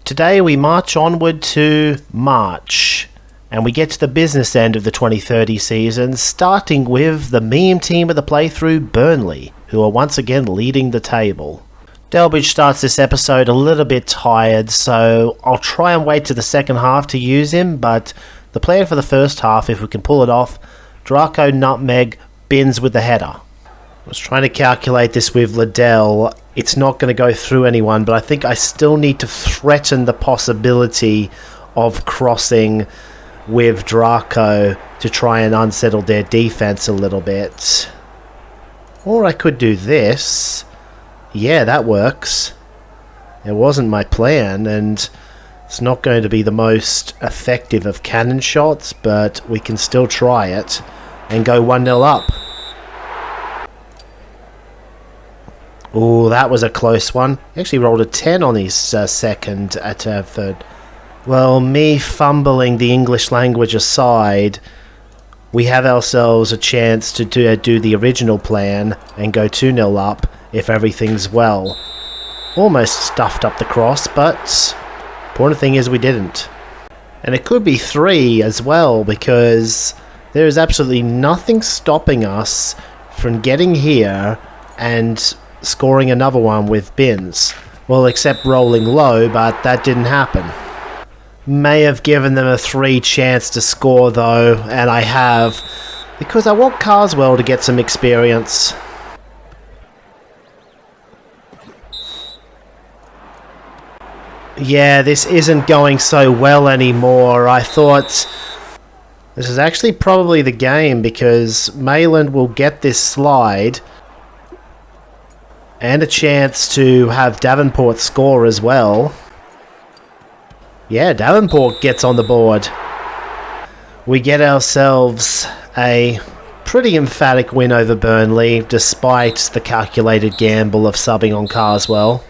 Today we march onward to March, and we get to the business end of the 2030 season, starting with the meme team of the playthrough, Burnley, who are once again leading the table. Delbridge starts this episode a little bit tired, so I'll try and wait to the second half to use him, but the plan for the first half, if we can pull it off, Draco, Nutmeg, Bins with the header. I was trying to calculate this with Liddell. It's not going to go through anyone, but I think I still need to threaten the possibility of crossing with Draco to try and unsettle their defense a little bit. Or I could do this. Yeah, that works. It wasn't my plan, and it's not going to be the most effective of cannon shots, but we can still try it and go 1-0 up. Oh, that was a close one. He actually rolled a 10 on his second at third. Well, me fumbling the English language aside, we have ourselves a chance to do the original plan and go 2-0 up if everything's well. Almost stuffed up the cross, but important thing is we didn't. And it could be 3 as well, because there is absolutely nothing stopping us from getting here and scoring another one with Bins. Well, except rolling low, but that didn't happen. May have given them a 3 chance to score though, and I have, because I want Carswell to get some experience. Yeah, this isn't going so well anymore. I thought this is actually probably the game, because Mayland will get this slide and a chance to have Davenport score as well. Yeah, Davenport gets on the board. We get ourselves a pretty emphatic win over Burnley, despite the calculated gamble of subbing on Carswell.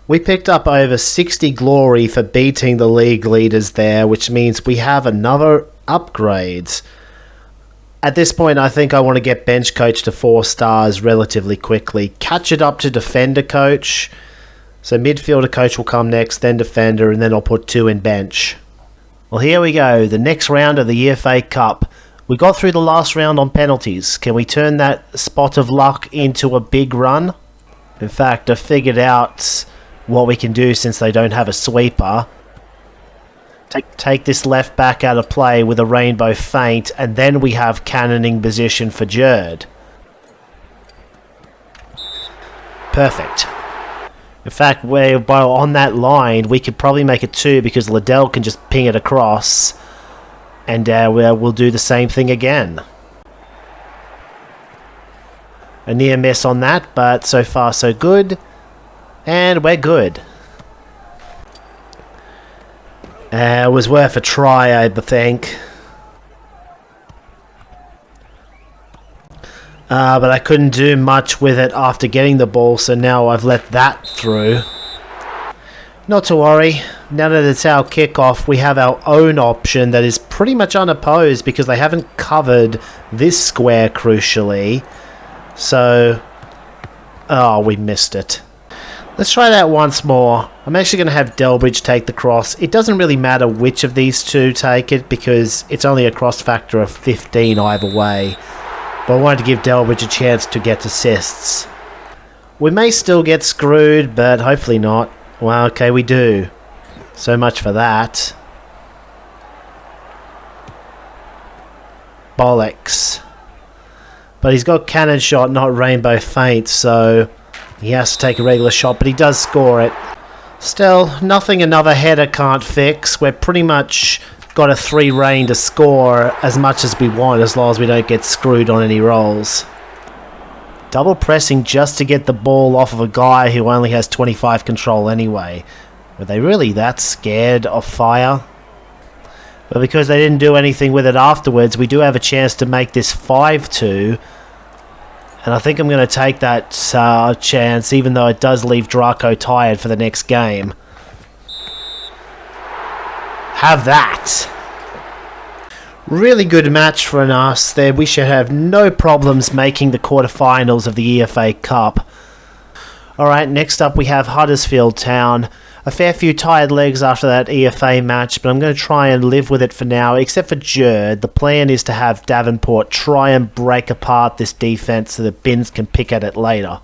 We picked up over 60 glory for beating the league leaders there, which means we have another upgrade. At this point, I think I want to get bench coach to 4 stars relatively quickly. Catch it up to defender coach. So midfielder coach will come next, then defender, and then I'll put 2 in bench. Well, here we go. The next round of the EFA Cup. We got through the last round on penalties. Can we turn that spot of luck into a big run? In fact, I figured out what we can do since they don't have a sweeper. Take this left back out of play with a rainbow feint, and then we have cannoning position for Jerd. Perfect. In fact, while on that line, we could probably make it 2 because Liddell can just ping it across, and we'll do the same thing again. A near miss on that, but so far so good, and we're good. It was worth a try, I think. But I couldn't do much with it after getting the ball, so now I've let that through. Not to worry. Now that it's our kickoff, we have our own option that is pretty much unopposed because they haven't covered this square crucially. So, oh, we missed it. Let's try that once more. I'm actually going to have Delbridge take the cross. It doesn't really matter which of these 2 take it because it's only a cross factor of 15 either way. But I wanted to give Delbridge a chance to get assists. We may still get screwed, but hopefully not. Well, okay, we do. So much for that. Bollocks. But he's got cannon shot, not rainbow feint, so he has to take a regular shot, but he does score it. Still, nothing another header can't fix. We're pretty much got a 3 reign to score as much as we want, as long as we don't get screwed on any rolls. Double pressing just to get the ball off of a guy who only has 25 control anyway. Were they really that scared of fire? But because they didn't do anything with it afterwards, we do have a chance to make this 5-2. And I think I'm going to take that chance, even though it does leave Draco tired for the next game. Have that. Really good match for us there. We should have no problems making the quarterfinals of the EFA Cup. Alright, next up we have Huddersfield Town. a fair few tired legs after that EFA match, but I'm going to try and live with it for now, except for Jerd. The plan is to have Davenport try and break apart this defense so that Binns can pick at it later.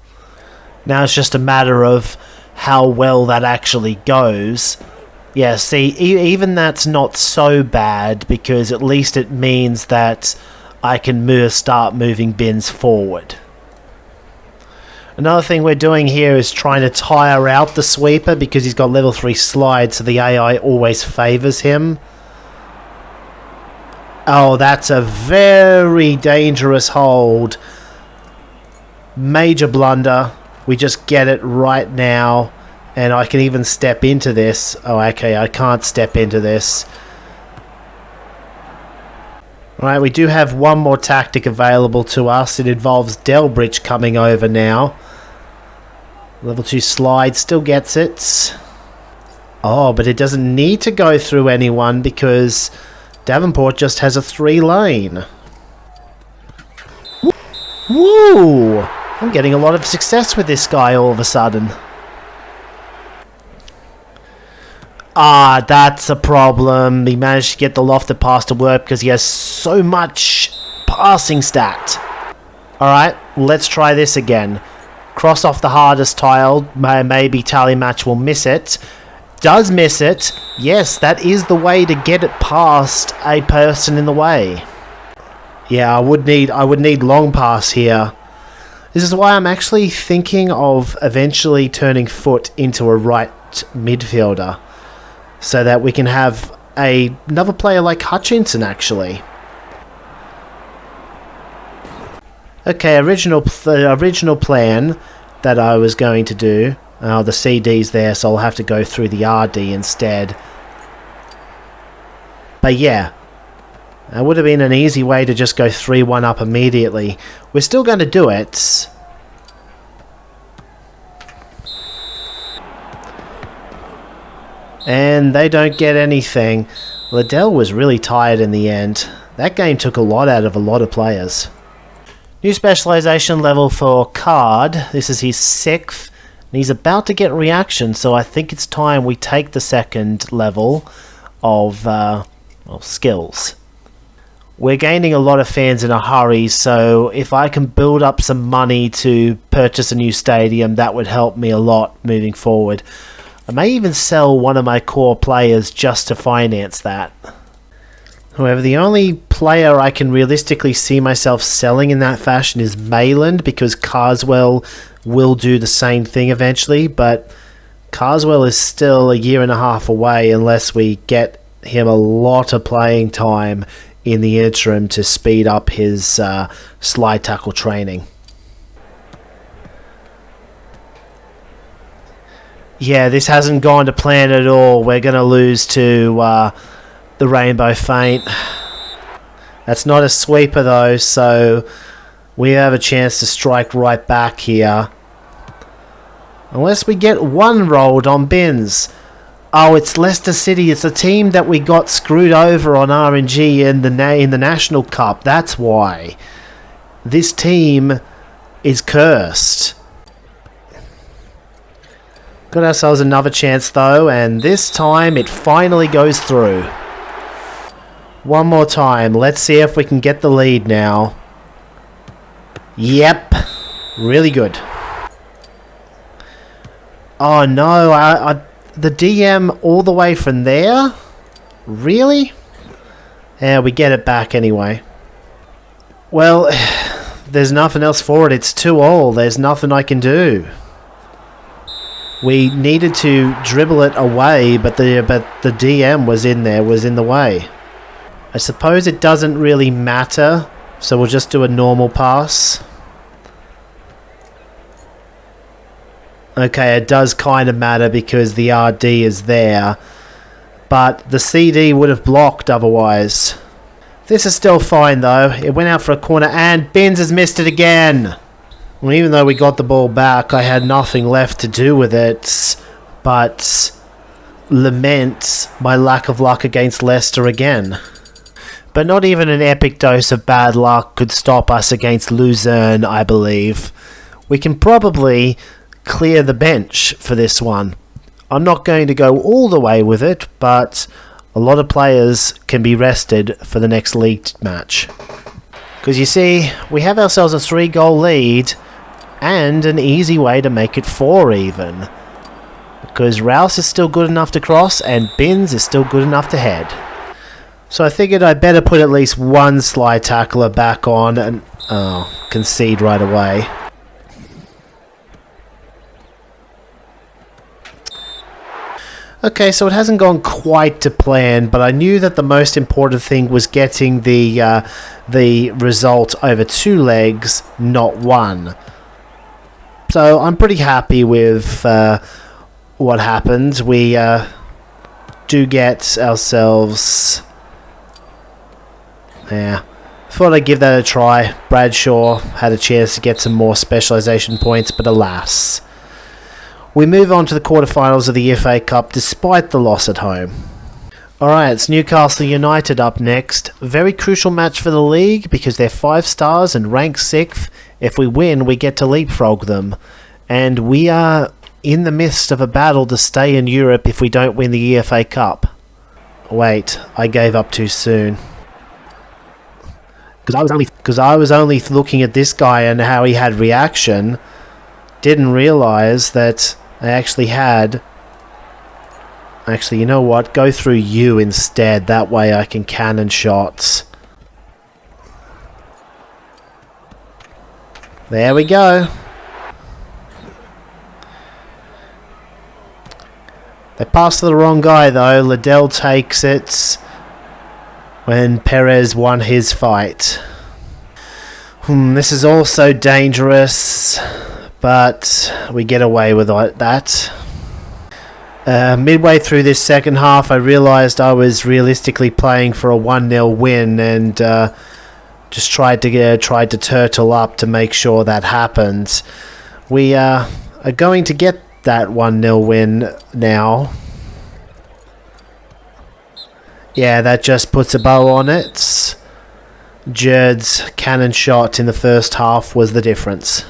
Now it's just a matter of how well that actually goes. Yeah, see, even that's not so bad, because at least it means that I can start moving Binns forward. Another thing we're doing here is trying to tire out the sweeper because he's got level 3 slide, so the AI always favours him. Oh, that's a very dangerous hold. Major blunder. We just get it right now, and I can even step into this. Oh, okay, I can't step into this. Alright, we do have one more tactic available to us. It involves Delbridge coming over now. Level 2 slide still gets it. Oh, but it doesn't need to go through anyone because Davenport just has a 3 lane. Woo! I'm getting a lot of success with this guy all of a sudden. Ah, that's a problem. He managed to get the lofted pass to work because he has so much passing stat. Alright, let's try this again. Cross off the hardest tile. Maybe Tally Match will miss it. Does miss it. Yes, that is the way to get it past a person in the way. Yeah, I would need long pass here. This is why I'm actually thinking of eventually turning Foot into a right midfielder, so that we can have another player like Hutchinson actually. Okay, the original plan that I was going to do. The CD's there, so I'll have to go through the RD instead. But yeah, that would have been an easy way to just go 3-1 up immediately. We're still going to do it. And they don't get anything. Liddell was really tired in the end. That game took a lot out of a lot of players. New specialization level for Card. This is his 6th. And he's about to get reaction, so I think it's time we take the 2nd level of skills. We're gaining a lot of fans in a hurry, so if I can build up some money to purchase a new stadium, that would help me a lot moving forward. I may even sell one of my core players just to finance that. However, the only player I can realistically see myself selling in that fashion is Mayland, because Carswell will do the same thing eventually, but Carswell is still a year and a half away unless we get him a lot of playing time in the interim to speed up his slide tackle training. Yeah, this hasn't gone to plan at all. We're going to lose to the Rainbow Feint. That's not a sweeper though, so we have a chance to strike right back here. Unless we get one rolled on Binns. Oh, it's Leicester City. It's a team that we got screwed over on RNG in the National Cup. That's why. This team is cursed. Got ourselves another chance though, and this time it finally goes through. One more time. Let's see if we can get the lead now. Yep. Really good. Oh no, the DM all the way from there? Really? Yeah, we get it back anyway. Well, there's nothing else for it. It's 2-2. There's nothing I can do. We needed to dribble it away, but the DM was in there, was in the way. I suppose it doesn't really matter, so we'll just do a normal pass. Okay, it does kind of matter because the RD is there, but the CD would have blocked otherwise. This is still fine though. It went out for a corner and Binns has missed it again. Well, even though we got the ball back, I had nothing left to do with it but lament my lack of luck against Leicester again. But not even an epic dose of bad luck could stop us against Luzerne, I believe. We can probably clear the bench for this one. I'm not going to go all the way with it, but a lot of players can be rested for the next league match. Because you see, we have ourselves a 3-goal lead and an easy way to make it 4 even. Because Rouse is still good enough to cross and Binns is still good enough to head. So I figured I'd better put at least one slide tackler back on and concede right away. Okay, so it hasn't gone quite to plan, but I knew that the most important thing was getting the result over 2 legs, not 1. So I'm pretty happy with what happened. We do get ourselves... Yeah, thought I'd give that a try. Bradshaw had a chance to get some more specialisation points, but alas. We move on to the quarterfinals of the FA Cup despite the loss at home. Alright, it's Newcastle United up next. Very crucial match for the league because they're 5 stars and ranked 6th. If we win, we get to leapfrog them. And we are in the midst of a battle to stay in Europe if we don't win the FA Cup. Wait, I gave up too soon. Because I was only looking at this guy and how he had reaction. Didn't realise that I actually had... Actually, you know what? Go through you instead. That way I can cannon shots. There we go. They passed to the wrong guy though. Liddell takes it when Perez won his fight. This is also dangerous, but we get away with that. Midway through this second half, I realised I was realistically playing for a 1-0 win, and just tried to turtle up to make sure that happened. We are going to get that 1-0 win now. Yeah, that just puts a bow on it. Jerd's cannon shot in the first half was the difference.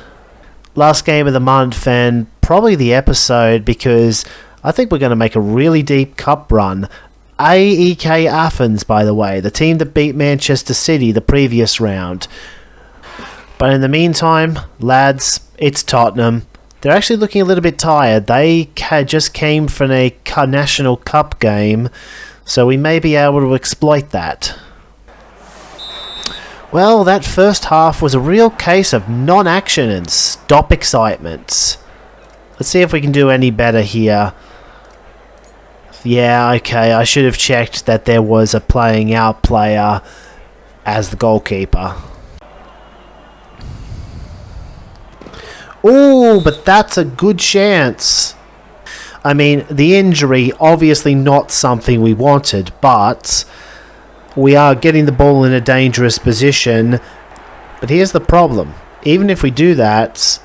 Last game of the month, and probably the episode, because I think we're going to make a really deep cup run. AEK Athens, by the way, the team that beat Manchester City the previous round. But in the meantime, lads, it's Tottenham. They're actually looking a little bit tired. They just came from a National Cup game, so we may be able to exploit that. Well, that first half was a real case of non-action and stop excitement. Let's see if we can do any better here. Yeah, okay, I should have checked that there was a playing out player as the goalkeeper. Ooh, but that's a good chance. I mean, the injury, obviously not something we wanted, but we are getting the ball in a dangerous position. But here's the problem. Even if we do that,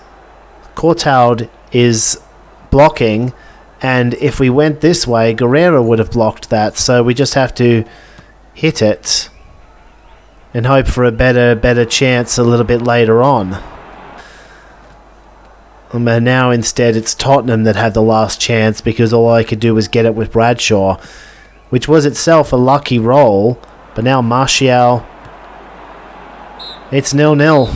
Courtauld is blocking, and if we went this way, Guerrero would have blocked that, so we just have to hit it and hope for a better chance a little bit later on. And now instead it's Tottenham that had the last chance because all I could do was get it with Bradshaw, which was itself a lucky roll. But now Martial, it's 0-0.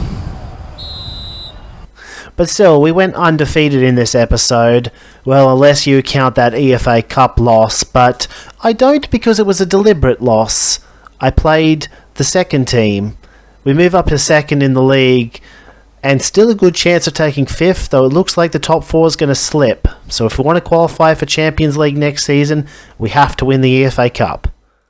But still, we went undefeated in this episode. Well, unless you count that EFA Cup loss, but I don't because it was a deliberate loss. I played the second team. We move up to second in the league, and still a good chance of taking 5th, though it looks like the top 4 is going to slip. So if we want to qualify for Champions League next season, we have to win the EFA Cup.